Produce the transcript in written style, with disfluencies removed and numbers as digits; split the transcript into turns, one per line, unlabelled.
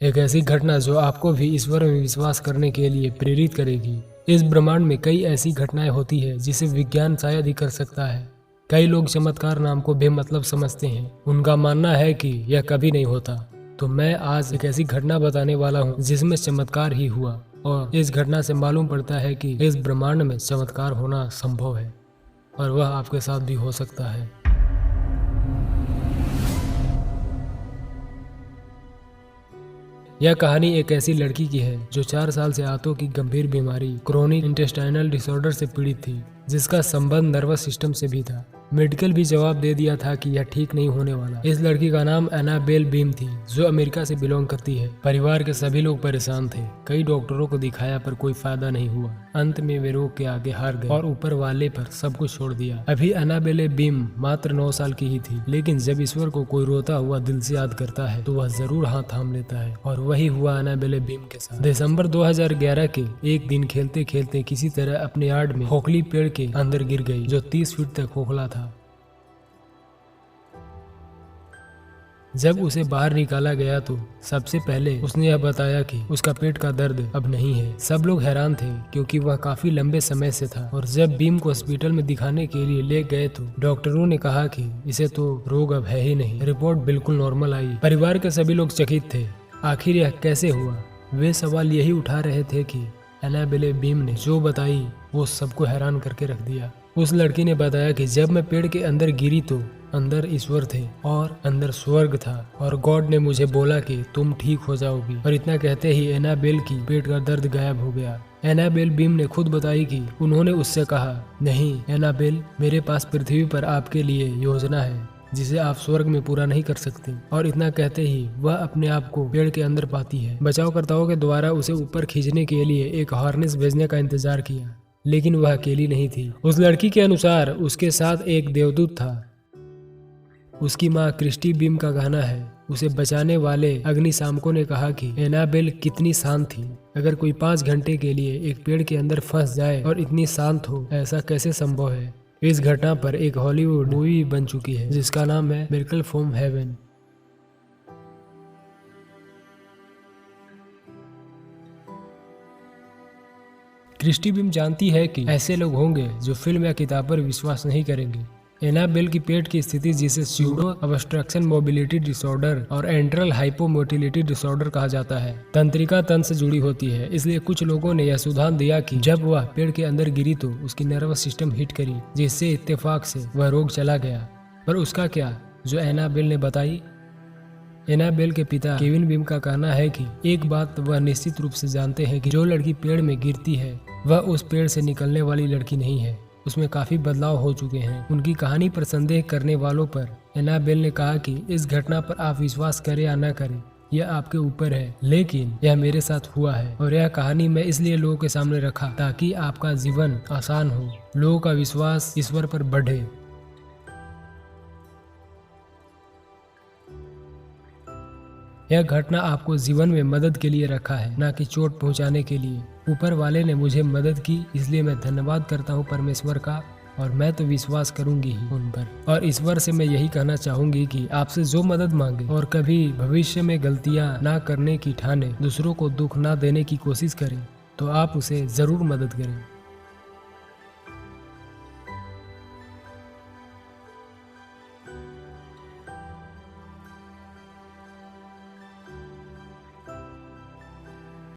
एक ऐसी घटना जो आपको भी ईश्वर में विश्वास करने के लिए प्रेरित करेगी। इस ब्रह्मांड में कई ऐसी घटनाएं होती है जिसे विज्ञान शायद ही कर सकता है। कई लोग चमत्कार नाम को बेमतलब समझते हैं। उनका मानना है कि यह कभी नहीं होता। तो मैं आज एक ऐसी घटना बताने वाला हूँ जिसमें चमत्कार ही हुआ, और इस घटना से मालूम पड़ता है कि इस ब्रह्मांड में चमत्कार होना संभव है, और वह आपके साथ भी हो सकता है। यह कहानी एक ऐसी लड़की की है जो 4 साल से आंतों की गंभीर बीमारी क्रोनिक इंटेस्टाइनल डिसऑर्डर से पीड़ित थी, जिसका संबंध नर्वस सिस्टम से भी था। मेडिकल भी जवाब दे दिया था कि यह ठीक नहीं होने वाला। इस लड़की का नाम एनाबेल बीम थी, जो अमेरिका से बिलोंग करती है। परिवार के सभी लोग परेशान थे। कई डॉक्टरों को दिखाया पर कोई फायदा नहीं हुआ। अंत में वे रोग के आगे हार गए और ऊपर वाले पर सब कुछ छोड़ दिया। अभी एनाबेल बीम मात्र 9 साल की ही थी, लेकिन जब ईश्वर को कोई रोता हुआ दिल से याद करता है तो वह जरूर हाथ थाम लेता है, और वही हुआ एनाबेल बीम के साथ। दिसंबर 2011 के एक दिन खेलते खेलते किसी तरह अपने यार्ड में खोखली पेड़ के अंदर गिर गई, जो 30 फीट तक खोखला था। जब उसे बाहर निकाला गया तो सबसे पहले उसने यह बताया कि उसका पेट का दर्द अब नहीं है। सब लोग हैरान थे क्योंकि वह काफी लंबे समय से था, और जब बीम को हॉस्पिटल में दिखाने के लिए ले गए तो डॉक्टरों ने कहा कि इसे तो रोग अब है ही नहीं। रिपोर्ट बिल्कुल नॉर्मल आई। परिवार के सभी लोग चकित थे। आखिर यह कैसे हुआ? वे सवाल यही उठा रहे थे कि एनाबेल बीम ने जो बताई वो सबको हैरान करके रख दिया। उस लड़की ने बताया कि जब मैं पेड़ के अंदर गिरी तो अंदर ईश्वर थे और अंदर स्वर्ग था, और गॉड ने मुझे बोला कि तुम ठीक हो जाओगी। और इतना कहते ही एनाबेल की पेट का दर्द गायब हो गया। एनाबेल बीम ने खुद बताई कि उन्होंने उससे कहा, नहीं एनाबेल, मेरे पास पृथ्वी पर आपके लिए योजना है जिसे आप स्वर्ग में पूरा नहीं कर सकते। और इतना कहते ही वह अपने आप को पेड़ के अंदर पाती है। बचावकर्ताओं के द्वारा उसे ऊपर खींचने के लिए एक हार्नेस भेजने का इंतजार किया, लेकिन वह अकेली नहीं थी। उस लड़की के अनुसार उसके साथ एक देवदूत था। उसकी माँ क्रिस्टी बीम का कहना है, उसे बचाने वाले अग्निशामकों ने कहा कि एनाबेल कितनी शांत थी। अगर कोई 5 घंटे के लिए एक पेड़ के अंदर फंस जाए और इतनी शांत हो, ऐसा कैसे संभव है? इस घटना पर एक हॉलीवुड मूवी बन चुकी है जिसका नाम है miracle from heaven. Christy Beam जानती है कि ऐसे लोग होंगे जो फिल्म या किताब पर विश्वास नहीं करेंगे। एनाबेल की पेट की स्थिति, जिसे स्यूडो ऑब्स्ट्रक्शन मोबिलिटी डिसऑर्डर और एंट्रल हाइपोमोटिलिटी डिसऑर्डर कहा जाता है, तंत्रिका तंत्र से जुड़ी होती है। इसलिए कुछ लोगों ने यह सुझाव दिया कि जब वह पेड़ के अंदर गिरी तो उसकी नर्वस सिस्टम हिट करी, जिससे इत्तेफाक से वह रोग चला गया। पर उसका क्या, जो एनाबेल ने बताई? एनाबेल के पिता केविन बीम का कहना है कि एक बात वह निश्चित रूप से जानते हैं कि जो लड़की पेड़ में गिरती है वह उस पेड़ से निकलने वाली लड़की नहीं है। उसमें काफी बदलाव हो चुके हैं। उनकी कहानी पर संदेह करने वालों पर एनाबेल ने कहा कि इस घटना पर आप विश्वास करें या न करें, यह आपके ऊपर है, लेकिन यह मेरे साथ हुआ है, और यह कहानी मैं इसलिए लोगों के सामने रखा ताकि आपका जीवन आसान हो, लोगों का विश्वास ईश्वर पर बढ़े। यह घटना आपको जीवन में मदद के लिए रखा है, न कि चोट पहुंचाने के लिए। ऊपर वाले ने मुझे मदद की, इसलिए मैं धन्यवाद करता हूं परमेश्वर का, और मैं तो विश्वास करूंगी ही उन पर। और ईश्वर से मैं यही कहना चाहूंगी कि आपसे जो मदद मांगे और कभी भविष्य में गलतियां ना करने की ठाने, दूसरों को दुख ना देने की कोशिश करें, तो आप उसे जरूर मदद करें।